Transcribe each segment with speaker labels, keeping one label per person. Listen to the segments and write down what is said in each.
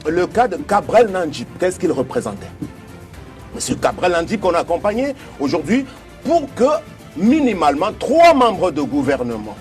Speaker 1: le cas de Cabrel Nandjip, qu'est-ce qu'il représentait? Monsieur Cabrel Nandjip qu'on a accompagné aujourd'hui pour que minimalement 3 membres de gouvernement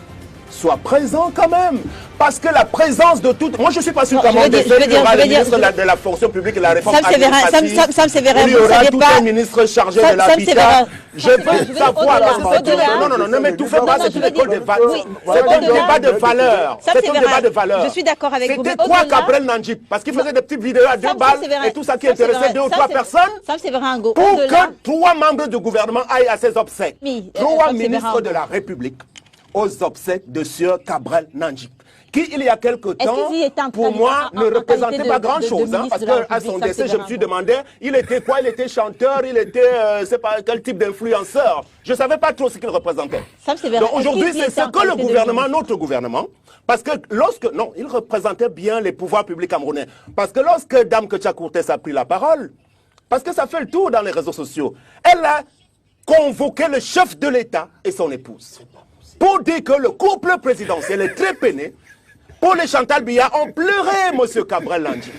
Speaker 1: soient présents quand même. Parce que la présence de toutes... Moi, je ne suis pas sûr qu'à mon décès, il y aura le ministre de la fonction publique et la réforme administrative. Il y aura tout un ministre chargé de l'habitat. Je veux savoir... Non, ne m'étouffez pas, c'est une école de valeurs. C'est un débat de valeurs. C'est un débat de valeurs.
Speaker 2: Je suis d'accord avec vous.
Speaker 1: C'était quoi Cabrel Nandjip? Parce qu'il faisait des petites vidéos à 2 balles et tout ça qui intéressait 2 ou 3 personnes. Pour que 3 membres du gouvernement aillent à ses obsèques. 3 ministres de la République aux obsèques de Sieur Cabrel Nandjip, qui, il y a quelque temps, pour moi, ne représentait pas grand-chose. Parce qu'à son décès, je me suis demandé, il était quoi? Il était chanteur, il était, c'est pas quel type d'influenceur. Je ne savais pas trop ce qu'il représentait. Donc aujourd'hui, c'est ce que le gouvernement, notre gouvernement, parce que lorsque, non, il représentait bien les pouvoirs publics camerounais. Parce que lorsque Dame Ketia Courtès a pris la parole, parce que ça fait le tour dans les réseaux sociaux, elle a convoqué le chef de l'État et son épouse pour dire que le couple présidentiel est très peiné. Pour les Chantal Biya ont pleuré M. Cabrel Nandjip.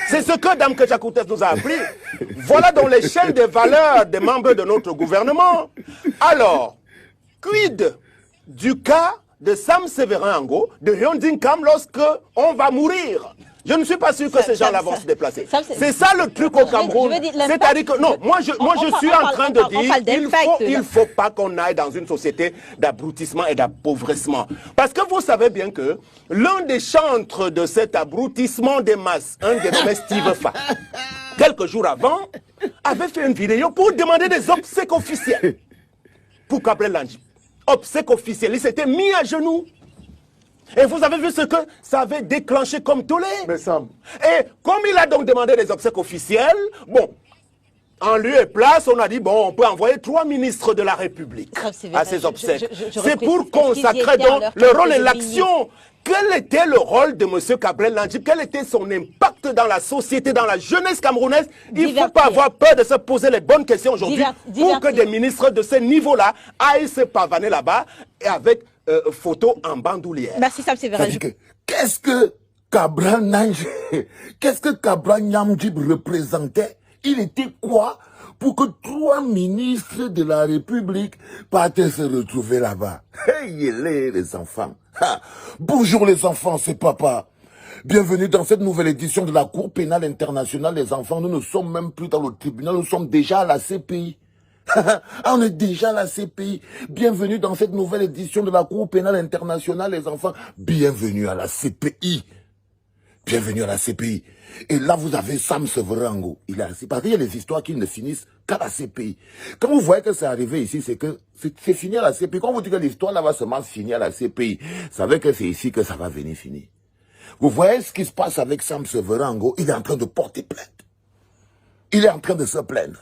Speaker 1: C'est ce que Dame Ketia Courtès nous a appris. Voilà dans l'échelle des valeurs des membres de notre gouvernement. Alors, quid du cas de Sam Séverin Ango, de Hyun Kam lorsque on va mourir? Je ne suis pas sûr que ces gens-là vont se déplacer. C'est ça le truc au Cameroun. C'est-à-dire que, non, moi je suis en train de dire il ne faut pas qu'on aille dans une société d'abrutissement et d'appauvrissement. Parce que vous savez bien que l'un des chantres de cet abrutissement des masses, un des nommés Steve Fa, quelques jours avant, avait fait une vidéo pour demander des obsèques officielles pour Cabrel Nandjip. Obsèques officielles. Il s'était mis à genoux. Et vous avez vu ce que ça avait déclenché comme tollé.
Speaker 3: Mais Sam.
Speaker 1: Et comme il a donc demandé des obsèques officielles, bon, en lieu et place, on a dit, bon, on peut envoyer 3 ministres de la République à ces obsèques. C'est pour consacrer donc le rôle et l'action. Quel était le rôle de M. Cabrel Nandjip? Quel était son impact dans la société, dans la jeunesse camerounaise? Il ne faut pas avoir peur de se poser les bonnes questions aujourd'hui pour que des ministres de ce niveau-là aillent se pavaner là-bas et avec photo en bandoulière.
Speaker 2: Merci Sam Séverin.
Speaker 3: Qu'est-ce que Cabrel Nandjip, qu'est-ce que Cabrel Nandjip représentait? Il était quoi pour que 3 ministres de la République partent se retrouver là-bas? Hey, les enfants. Ha. Bonjour les enfants, c'est papa. Bienvenue dans cette nouvelle édition de la Cour pénale internationale. Les enfants, nous ne sommes même plus dans le tribunal, nous sommes déjà à la CPI. On est déjà à la CPI. Bienvenue dans cette nouvelle édition de la Cour pénale internationale, les enfants. Bienvenue à la CPI. Bienvenue à la CPI. Et là, vous avez Sam Séverin Ango. Il est assis. Parce qu'il y a des histoires qui ne finissent qu'à la CPI. Quand vous voyez que c'est arrivé ici, c'est que c'est fini à la CPI. Quand vous dites que l'histoire là va seulement finir à la CPI, vous savez que c'est ici que ça va venir finir. Vous voyez ce qui se passe avec Sam Séverin Ango? Il est en train de porter plainte. Il est en train de se plaindre.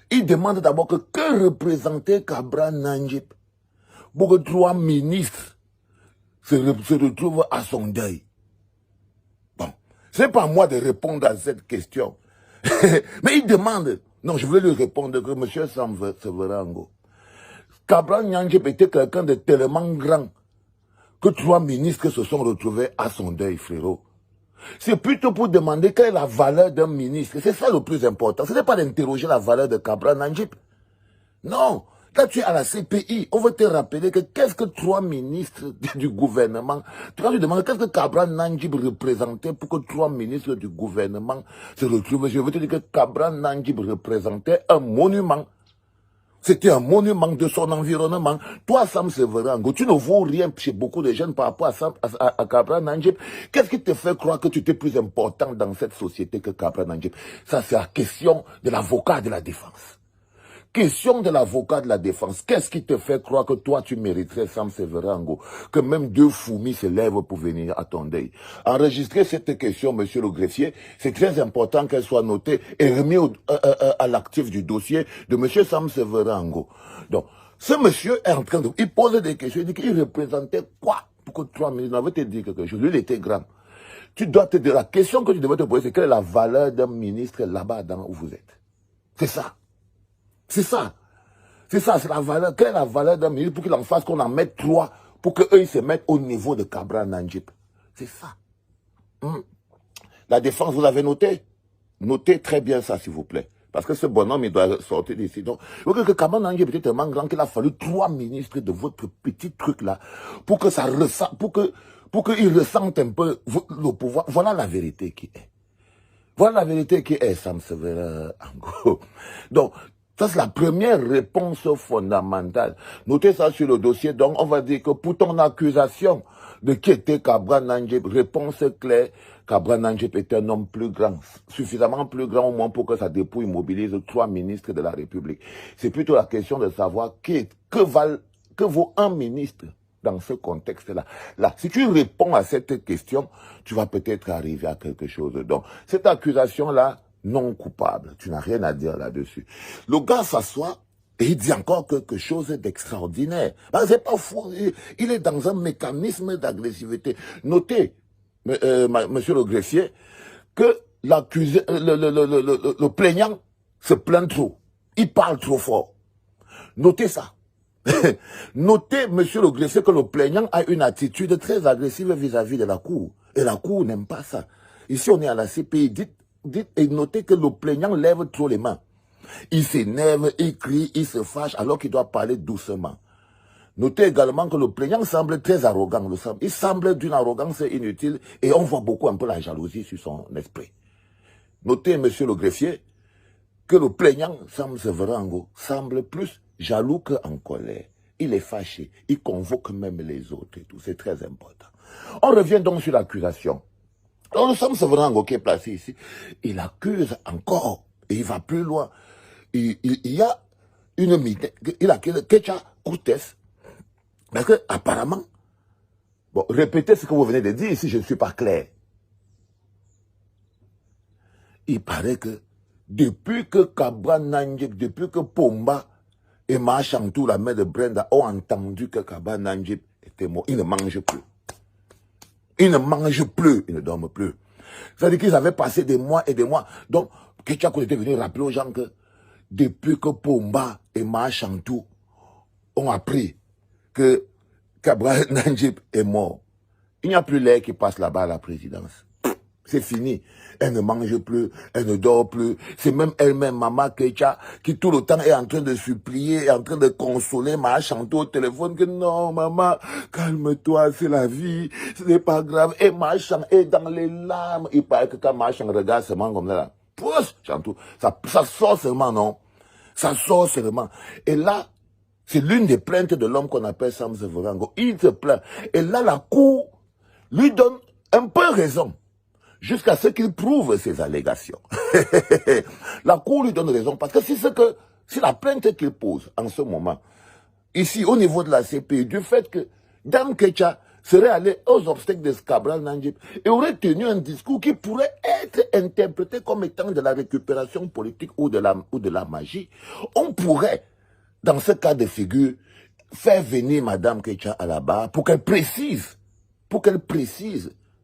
Speaker 3: Il demande d'abord que représentait Cabrel Nandjip pour que 3 ministres se retrouvent à son deuil. Bon, c'est pas à moi de répondre à cette question. Mais il demande, non, je voulais lui répondre que M. Sam Séverin Ango, Cabrel Nandjip était quelqu'un de tellement grand que 3 ministres se sont retrouvés à son deuil, frérot. C'est plutôt pour demander quelle est la valeur d'un ministre. C'est ça le plus important. Ce n'est pas d'interroger la valeur de Cabrel Nandjip. Non. Là, tu es à la CPI. On veut te rappeler que qu'est-ce que 3 ministres du gouvernement... Quand tu demandes qu'est-ce que Cabrel Nandjip représentait pour que 3 ministres du gouvernement se retrouvent. Je veux te dire que Cabrel Nandjip représentait un monument. C'était un monument de son environnement. Toi, Sam Séverin Ango, tu ne vaux rien chez beaucoup de jeunes par rapport à Cabrel Nandjip. Qu'est-ce qui te fait croire que tu es plus important dans cette société que Cabrel Nandjip? Ça, c'est la question de l'avocat de la défense. Question de l'avocat de la défense. Qu'est-ce qui te fait croire que toi, tu mériterais, Sam Séverin Ango, que même 2 fourmis se lèvent pour venir à ton deuil? Enregistrer cette question, monsieur le greffier, c'est très important qu'elle soit notée et remise à l'actif du dossier de monsieur Sam Séverin Ango. Donc, ce monsieur est en train de... Il pose des questions, il dit qu'il représentait quoi pour que 3 ministres... On avait te dire quelque chose, lui, il était grand. Tu dois te dire, la question que tu devais te poser, c'est quelle est la valeur d'un ministre là-bas où vous êtes? C'est ça. C'est ça. C'est ça, c'est la valeur. Quelle est la valeur d'un ministre pour qu'il en fasse qu'on en mette 3 pour qu'eux ils se mettent au niveau de Cabrel Nandjip? C'est ça. La défense, vous avez noté? Notez très bien ça, s'il vous plaît. Parce que ce bonhomme, il doit sortir d'ici. Donc, vous voyez que Kabra Nandji est tellement grand qu'il a fallu 3 ministres de votre petit truc-là pour que ça ressente, pour qu'il ressente un peu le pouvoir. Voilà la vérité qui est. Voilà la vérité qui est, Sam Severin Ango. Donc, ça c'est la première réponse fondamentale. Notez ça sur le dossier. Donc, on va dire que pour ton accusation de qui était Kabra Nandji, réponse claire, Kabra Nandji est un homme plus grand, suffisamment plus grand au moins pour que sa dépouille mobilise 3 ministres de la République. C'est plutôt la question de savoir que vaut un ministre dans ce contexte-là. Là, si tu réponds à cette question, tu vas peut-être arriver à quelque chose. Donc, cette accusation-là, non coupable, tu n'as rien à dire là-dessus. Le gars s'assoit et il dit encore quelque chose d'extraordinaire. C'est pas fou, il est dans un mécanisme d'agressivité. Notez, monsieur le greffier, que l'accusé, le plaignant se plaint trop. Il parle trop fort. Notez ça. Notez, monsieur le greffier, que le plaignant a une attitude très agressive vis-à-vis de la Cour. Et la Cour n'aime pas ça. Ici, on est à la CPI. Dites et notez que le plaignant lève trop les mains. Il s'énerve, il crie, il se fâche, alors qu'il doit parler doucement. Notez également que le plaignant semble très arrogant. Il semble d'une arrogance inutile et on voit beaucoup un peu la jalousie sur son esprit. Notez, monsieur le greffier, que le plaignant, Sam Severin Ango, semble plus jaloux qu'en colère. Il est fâché, il convoque même les autres et tout. C'est très important. On revient donc sur l'accusation. Alors, Sam Severin Ango qui est placé ici, il accuse encore et il va plus loin. Il y a une idée, il a Kecha Koutes. Parce que, apparemment, bon, répétez ce que vous venez de dire si je ne suis pas clair. Il paraît que depuis que Kabra Nandji, depuis que Pomba et Machantou, la mère de Brenda, ont entendu que Kabra Nandji était mort, ils ne mangent plus. Ils ne mangent plus, ils ne dorment plus. C'est-à-dire qu'ils avaient passé des mois et des mois. Donc, Ketchako était venu rappeler aux gens que depuis que Pomba et Machantou ont appris que Kabra Nandji est mort, il n'y a plus l'air qui passe là-bas à la présidence. C'est fini. Elle ne mange plus, elle ne dort plus. C'est même elle-même, Maman Kecha, qui tout le temps est en train de supplier, en train de consoler Machantou au téléphone, que non, maman, calme-toi, c'est la vie, ce n'est pas grave. Et Machan est dans les larmes. Il paraît que quand Machan regarde seulement comme ça, là, pousse, Chantou, ça sort seulement, non? Ça sort seulement. Et là, c'est l'une des plaintes de l'homme qu'on appelle Sam Severin Ango. Il se plaint. Et là, la Cour lui donne un peu raison, jusqu'à ce qu'il prouve ses allégations. La Cour lui donne raison, parce que c'est la plainte qu'il pose en ce moment, ici, au niveau de la CPI, du fait que Dame Kecha serait allé aux obstacles de Kabra Nandji et aurait tenu un discours qui pourrait être interprété comme étant de la récupération politique ou de la magie. On pourrait, dans ce cas de figure, faire venir Madame Kecha à la barre pour qu'elle précise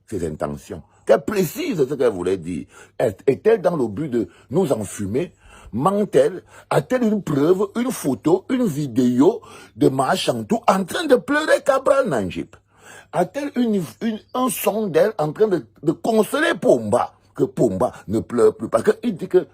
Speaker 3: ses intentions, qu'elle précise ce qu'elle voulait dire. Est-elle dans le but de nous enfumer? Ment-elle? A-t-elle une preuve, une photo, une vidéo de Machantou en train de pleurer Kabra Nandji? A-t-elle un son d'elle en train de consoler Pomba, que Pomba ne pleure plus? Parce qu'il dit que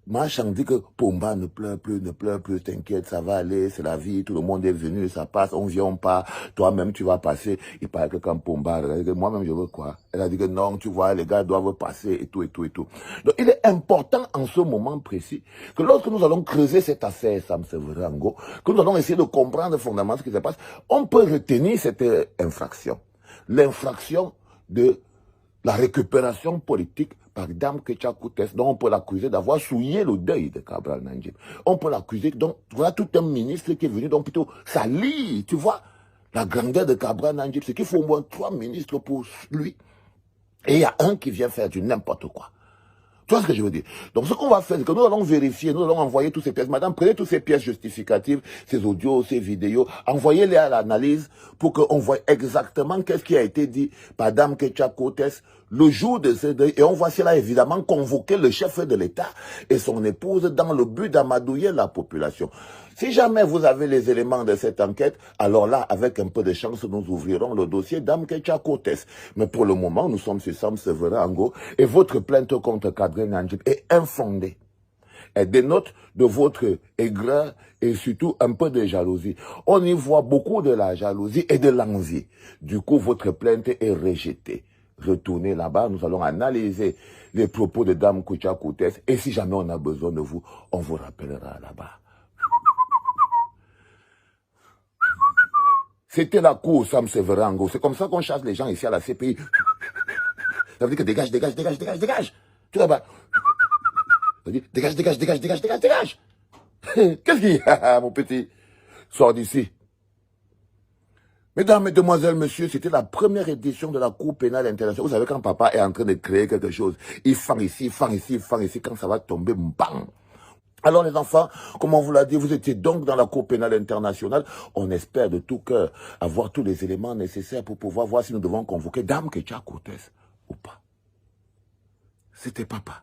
Speaker 3: Machan dit que Pomba ne pleure plus, t'inquiète, ça va aller, c'est la vie, tout le monde est venu, ça passe, on vient, on part, toi-même tu vas passer. Il paraît que quand Pomba, elle a dit que moi-même je veux quoi? Elle a dit que non, tu vois, les gars doivent passer et tout. Donc il est important en ce moment précis que lorsque nous allons creuser cette affaire, Sam Severin Ango, que nous allons essayer de comprendre fondamentalement ce qui se passe, on peut retenir cette infraction. L'infraction de la récupération politique par Dame Kecha Koutes, dont on peut l'accuser d'avoir souillé le deuil de Kabra Nandji. On peut l'accuser, donc, voilà tout un ministre qui est venu, donc plutôt salir, tu vois, la grandeur de Kabra Nandji. C'est qu'il faut au moins 3 ministres pour lui. Et il y a un qui vient faire du n'importe quoi. Tu vois ce que je veux dire? Donc, ce qu'on va faire, c'est que nous allons vérifier, nous allons envoyer toutes ces pièces. Madame, prenez toutes ces pièces justificatives, ces audios, ces vidéos, envoyez-les à l'analyse pour qu'on voit exactement qu'est-ce qui a été dit par Dame Kecha Koutes le jour de ce deuil. Et on voit cela évidemment convoquer le chef de l'État et son épouse dans le but d'amadouiller la population. Si jamais vous avez les éléments de cette enquête, alors là, avec un peu de chance, nous ouvrirons le dossier Dame Kecha Kotes. Mais pour le moment, nous sommes sur Sam Severin Ango et votre plainte contre Kabren Nanjib est infondée. Elle dénote de votre aigreur et surtout un peu de jalousie. On y voit beaucoup de la jalousie et de l'envie. Du coup, votre plainte est rejetée. Retournez là-bas, nous allons analyser les propos de Dame Kecha Kotes et si jamais on a besoin de vous, on vous rappellera là-bas. C'était la cour Sam Severin Ango. C'est comme ça qu'on chasse les gens ici à la CPI. Ça veut dire que dégage, dégage, dégage, dégage, dégage. Tu là-bas. Ça veut dire dégage, dégage, dégage, dégage, dégage, dégage. Qu'est-ce qu'il y a, mon petit? Sors d'ici. Mesdames, Mesdemoiselles, Messieurs, c'était la première édition de la Cour pénale internationale. Vous savez, quand papa est en train de créer quelque chose, il fend ici, fend ici, fend ici. Quand ça va tomber, bang! Alors les enfants, comme on vous l'a dit, vous étiez donc dans la Cour pénale internationale. On espère de tout cœur avoir tous les éléments nécessaires pour pouvoir voir si nous devons convoquer Dame Kecha Kotes ou pas. C'était papa.